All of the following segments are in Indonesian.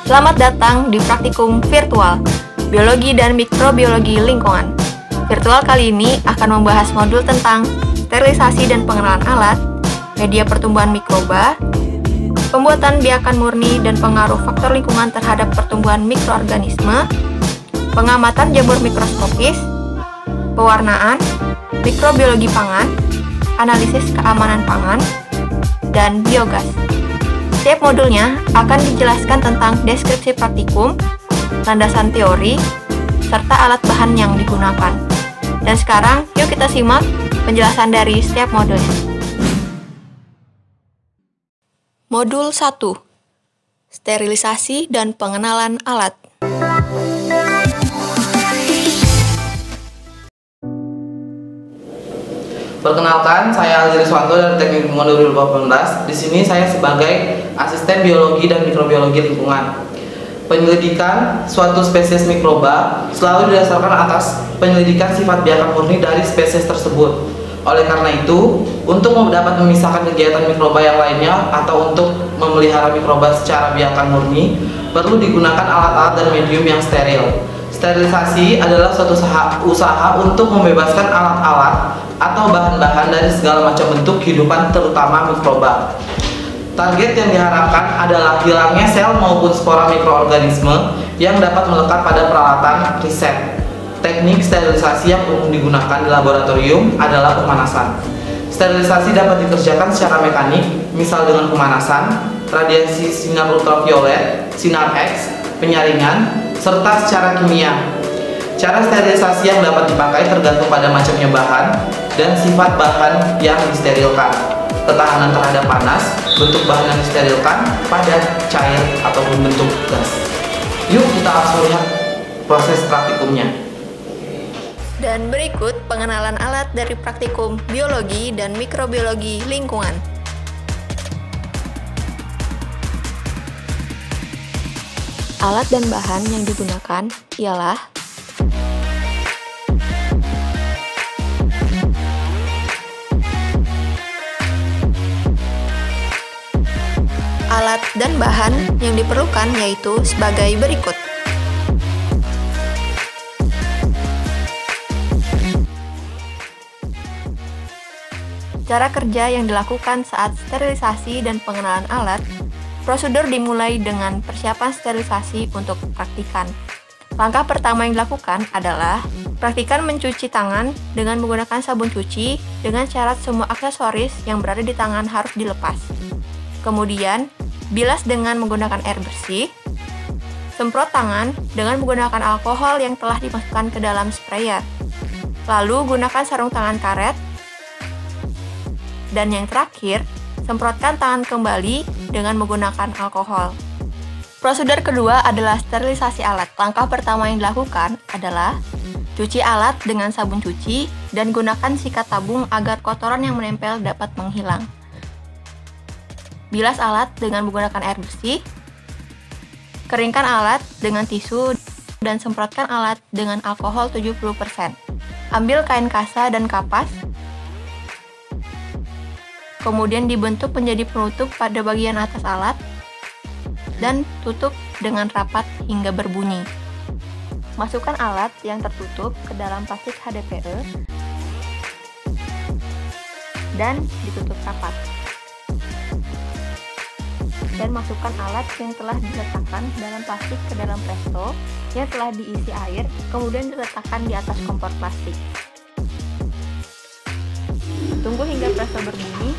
Selamat datang di praktikum virtual Biologi dan Mikrobiologi Lingkungan. Virtual kali ini akan membahas modul tentang sterilisasi dan pengenalan alat, media pertumbuhan mikroba, pembuatan biakan murni dan pengaruh faktor lingkungan terhadap pertumbuhan mikroorganisme, pengamatan jamur mikroskopis, pewarnaan, mikrobiologi pangan, analisis keamanan pangan, dan biogas. Setiap modulnya akan dijelaskan tentang deskripsi praktikum, landasan teori, serta alat bahan yang digunakan. Dan sekarang, yuk kita simak penjelasan dari setiap modulnya. Modul 1. Sterilisasi dan pengenalan alat. Perkenalkan, saya Aldi Riswanto dari Teknik Lingkungan 2018. Di sini saya sebagai asisten biologi dan mikrobiologi lingkungan. Penyelidikan suatu spesies mikroba selalu didasarkan atas penyelidikan sifat biakan murni dari spesies tersebut. Oleh karena itu, untuk dapat memisahkan kegiatan mikroba yang lainnya atau untuk memelihara mikroba secara biakan murni, perlu digunakan alat-alat dan medium yang steril. Sterilisasi adalah suatu usaha untuk membebaskan alat-alat atau bahan-bahan dari segala macam bentuk kehidupan, terutama mikroba. Target yang diharapkan adalah hilangnya sel maupun spora mikroorganisme yang dapat melekat pada peralatan riset. Teknik sterilisasi yang umum digunakan di laboratorium adalah pemanasan. Sterilisasi dapat dikerjakan secara mekanik, misal dengan pemanasan, radiasi sinar ultraviolet, sinar X, penyaringan, serta secara kimia. Cara sterilisasi yang dapat dipakai tergantung pada macamnya bahan dan sifat bahan yang disterilkan, ketahanan terhadap panas, bentuk bahan yang disterilkan, padat, cair, ataupun bentuk gas. Yuk kita langsung lihat proses praktikumnya. Dan berikut pengenalan alat dari praktikum biologi dan mikrobiologi lingkungan. Alat dan bahan yang digunakan ialah alat dan bahan yang diperlukan yaitu sebagai berikut. Cara kerja yang dilakukan saat sterilisasi dan pengenalan alat. Prosedur dimulai dengan persiapan sterilisasi untuk praktikan. Langkah pertama yang dilakukan adalah praktikan mencuci tangan dengan menggunakan sabun cuci dengan syarat semua aksesoris yang berada di tangan harus dilepas. Kemudian, bilas dengan menggunakan air bersih. Semprot tangan dengan menggunakan alkohol yang telah dimasukkan ke dalam sprayer. Lalu gunakan sarung tangan karet. Dan yang terakhir, semprotkan tangan kembali dengan menggunakan alkohol. Prosedur kedua adalah sterilisasi alat. Langkah pertama yang dilakukan adalah cuci alat dengan sabun cuci dan gunakan sikat tabung agar kotoran yang menempel dapat menghilang. Bilas alat dengan menggunakan air bersih. Keringkan alat dengan tisu dan semprotkan alat dengan alkohol 70%. Ambil kain kasa dan kapas. Kemudian dibentuk menjadi penutup pada bagian atas alat dan tutup dengan rapat hingga berbunyi. Masukkan alat yang tertutup ke dalam plastik HDPE dan ditutup rapat. Dan masukkan alat yang telah diletakkan dalam plastik ke dalam presto yang telah diisi air, kemudian diletakkan di atas kompor plastik. Tunggu hingga presto berbunyi.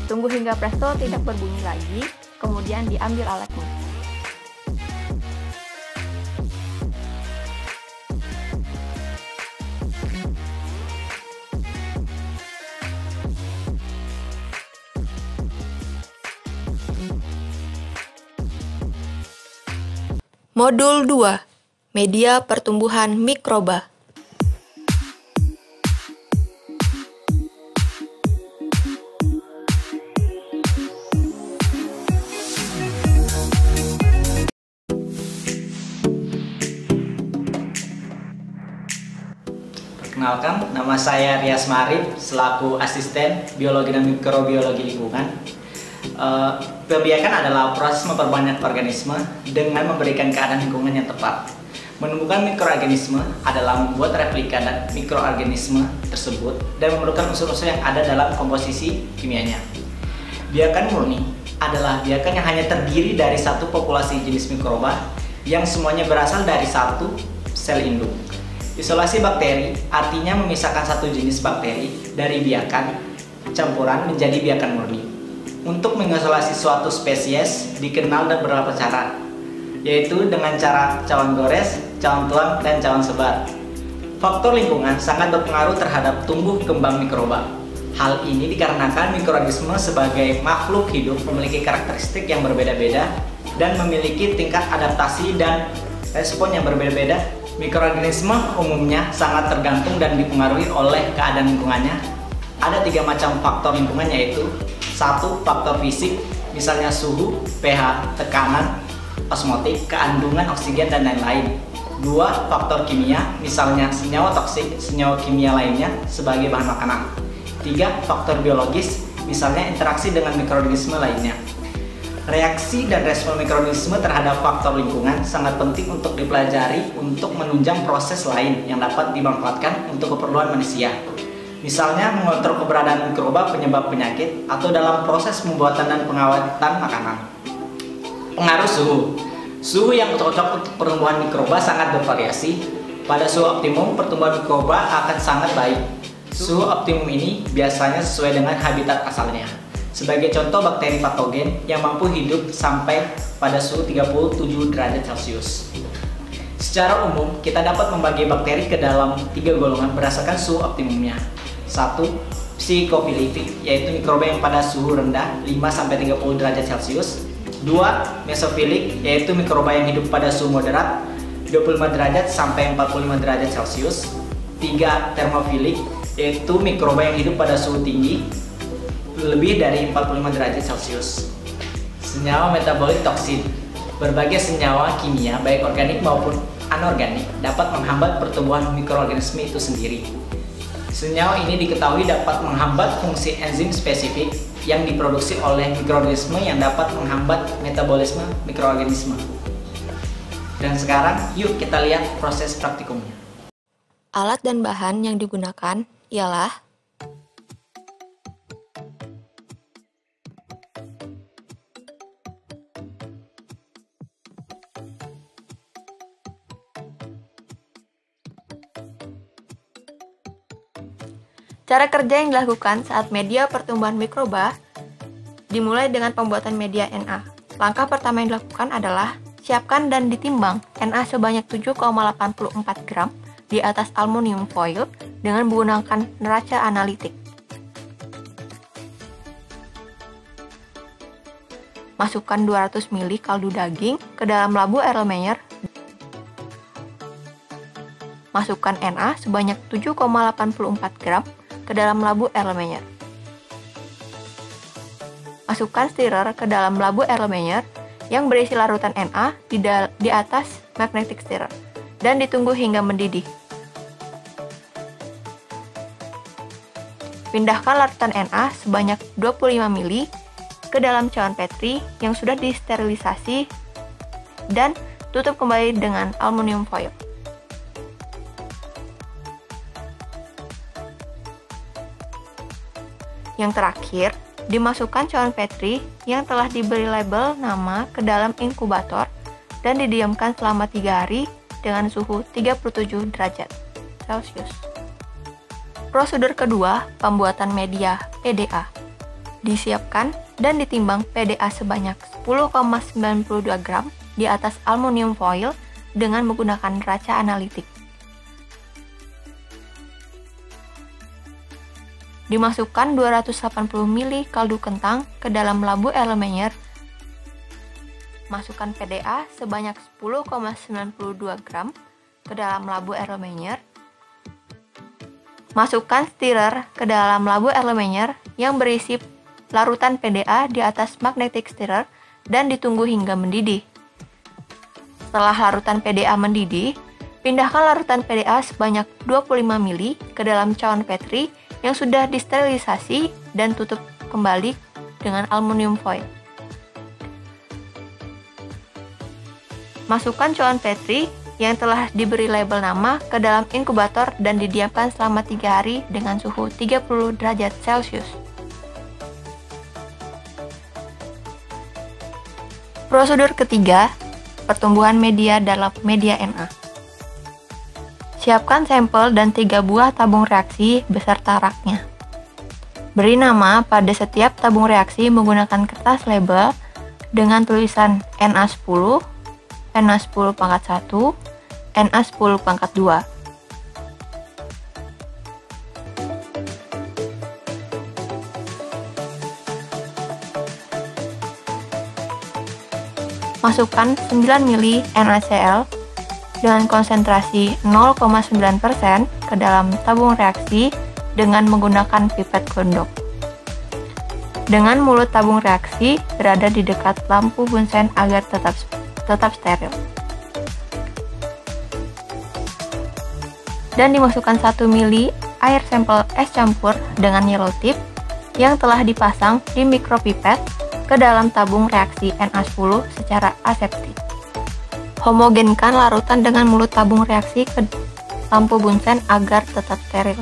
Tunggu hingga presto tidak berbunyi lagi, kemudian diambil alatnya. Modul 2. Media pertumbuhan mikroba. Perkenalkan, nama saya Rias Marif selaku asisten biologi dan mikrobiologi lingkungan. Pembiakan adalah proses memperbanyak organisme dengan memberikan keadaan lingkungan yang tepat. Menumbuhkan mikroorganisme adalah membuat replika dan mikroorganisme tersebut dan memerlukan unsur-unsur yang ada dalam komposisi kimianya. Biakan murni adalah biakan yang hanya terdiri dari satu populasi jenis mikroba yang semuanya berasal dari satu sel induk. Isolasi bakteri artinya memisahkan satu jenis bakteri dari biakan campuran menjadi biakan murni. Untuk mengisolasi suatu spesies dikenal dan beberapa cara, yaitu dengan cara cawan gores, cawan tuang, dan cawan sebar. Faktor lingkungan sangat berpengaruh terhadap tumbuh kembang mikroba. Hal ini dikarenakan mikroorganisme sebagai makhluk hidup memiliki karakteristik yang berbeda-beda dan memiliki tingkat adaptasi dan respon yang berbeda-beda. Mikroorganisme umumnya sangat tergantung dan dipengaruhi oleh keadaan lingkungannya. Ada 3 macam faktor lingkungan, yaitu 1. Faktor fisik, misalnya suhu, pH, tekanan, osmotik, kandungan oksigen, dan lain-lain. 2. Faktor kimia, misalnya senyawa toksik, senyawa kimia lainnya sebagai bahan makanan. 3. Faktor biologis, misalnya interaksi dengan mikroorganisme lainnya. Reaksi dan respon mikroorganisme terhadap faktor lingkungan sangat penting untuk dipelajari untuk menunjang proses lain yang dapat dimanfaatkan untuk keperluan manusia. Misalnya mengontrol keberadaan mikroba penyebab penyakit atau dalam proses pembuatan dan pengawatan makanan. Pengaruh suhu. Suhu yang cocok untuk pertumbuhan mikroba sangat bervariasi. Pada suhu optimum, pertumbuhan mikroba akan sangat baik. Suhu optimum ini biasanya sesuai dengan habitat asalnya. Sebagai contoh, bakteri patogen yang mampu hidup sampai pada suhu 37 derajat Celcius. Secara umum, kita dapat membagi bakteri ke dalam 3 golongan berdasarkan suhu optimumnya. 1. Psikofilik, yaitu mikroba yang pada suhu rendah 5-30 derajat Celcius. 2. Mesofilik, yaitu mikroba yang hidup pada suhu moderat 25 derajat sampai 45 derajat Celcius. 3. Termofilik, yaitu mikroba yang hidup pada suhu tinggi lebih dari 45 derajat Celcius. Senyawa metabolik toksin. Berbagai senyawa kimia, baik organik maupun anorganik, dapat menghambat pertumbuhan mikroorganisme itu sendiri. Senyawa ini diketahui dapat menghambat fungsi enzim spesifik yang diproduksi oleh mikroorganisme yang dapat menghambat metabolisme mikroorganisme. Dan sekarang, yuk kita lihat proses praktikumnya. Alat dan bahan yang digunakan ialah cara kerja yang dilakukan saat media pertumbuhan mikroba dimulai dengan pembuatan media Na. Langkah pertama yang dilakukan adalah siapkan dan ditimbang Na sebanyak 7,84 gram di atas aluminium foil dengan menggunakan neraca analitik. Masukkan 200 ml kaldu daging ke dalam labu Erlenmeyer. Masukkan Na sebanyak 7,84 gram ke dalam labu Erlenmeyer. Masukkan stirrer ke dalam labu Erlenmeyer yang berisi larutan Na di atas magnetic stirrer dan ditunggu hingga mendidih. Pindahkan larutan Na sebanyak 25 ml ke dalam cawan Petri yang sudah disterilisasi dan tutup kembali dengan aluminium foil. Yang terakhir, dimasukkan cawan Petri yang telah diberi label nama ke dalam inkubator dan didiamkan selama 3 hari dengan suhu 37 derajat Celcius. Prosedur kedua, pembuatan media PDA. Disiapkan dan ditimbang PDA sebanyak 10,92 gram di atas aluminium foil dengan menggunakan neraca analitik. Dimasukkan 280 ml kaldu kentang ke dalam labu Erlenmeyer. Masukkan PDA sebanyak 10,92 gram ke dalam labu Erlenmeyer. Masukkan stirrer ke dalam labu Erlenmeyer yang berisi larutan PDA di atas magnetic stirrer dan ditunggu hingga mendidih. Setelah larutan PDA mendidih, pindahkan larutan PDA sebanyak 25 ml ke dalam cawan Petri yang sudah disterilisasi dan tutup kembali dengan aluminium foil. Masukkan cawan Petri yang telah diberi label nama ke dalam inkubator dan didiamkan selama 3 hari dengan suhu 30 derajat Celcius. Prosedur ketiga, pertumbuhan media dalam media Na. Siapkan sampel dan 3 buah tabung reaksi beserta raknya. Beri nama pada setiap tabung reaksi menggunakan kertas label dengan tulisan Na10, Na10 pangkat 1, Na10 pangkat 2. Masukkan 9 ml NaCl dengan konsentrasi 0,9% ke dalam tabung reaksi dengan menggunakan pipet gondok. Dengan mulut tabung reaksi berada di dekat lampu bunsen agar tetap steril. Dan dimasukkan 1 ml air sampel es campur dengan yellow tip yang telah dipasang di mikropipet ke dalam tabung reaksi Na10 secara aseptik. Homogenkan larutan dengan mulut tabung reaksi ke lampu bunsen agar tetap steril.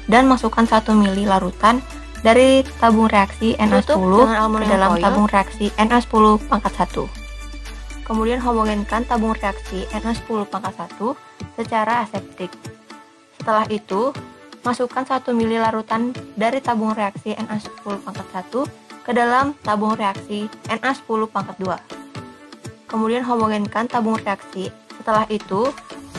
Dan masukkan 1 ml larutan dari tabung reaksi Na10 ke dalam tabung reaksi Na10 pangkat 1. Kemudian homogenkan tabung reaksi Na10 pangkat 1 secara aseptik. Setelah itu, masukkan 1 ml larutan dari tabung reaksi Na10 pangkat 1 ke dalam tabung reaksi Na10 pangkat 2. Kemudian homogenkan tabung reaksi. Setelah itu,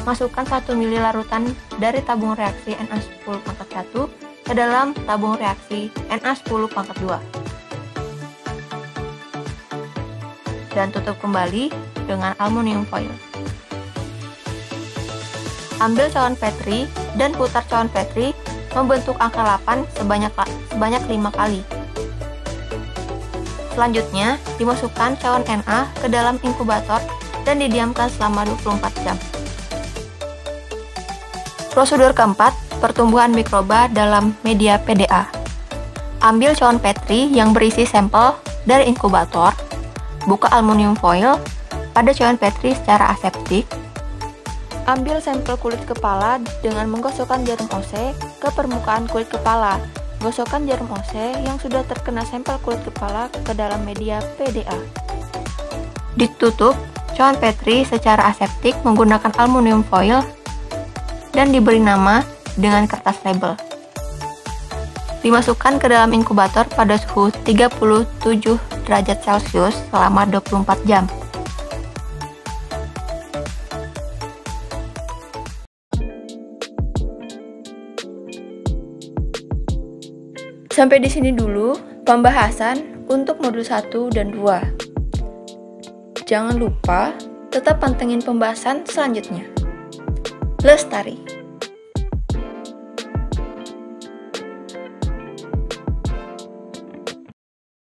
masukkan 1 ml larutan dari tabung reaksi Na10 pangkat 1 ke dalam tabung reaksi Na10 pangkat 2. Dan tutup kembali dengan aluminium foil. Ambil cawan Petri dan putar cawan Petri membentuk angka 8 sebanyak 5 kali. Selanjutnya, dimasukkan cawan Na ke dalam inkubator dan didiamkan selama 24 jam. Prosedur keempat, pertumbuhan mikroba dalam media PDA. Ambil cawan Petri yang berisi sampel dari inkubator, buka aluminium foil pada cawan Petri secara aseptik. Ambil sampel kulit kepala dengan menggosokkan jarum OC ke permukaan kulit kepala. Gosokkan jarum OC yang sudah terkena sampel kulit kepala ke dalam media PDA. Ditutup cawan Petri secara aseptik menggunakan aluminium foil dan diberi nama dengan kertas label. Dimasukkan ke dalam inkubator pada suhu 37 derajat Celcius selama 24 jam. Sampai di sini dulu pembahasan untuk modul 1 dan 2. Jangan lupa tetap pantengin pembahasan selanjutnya. Lestari.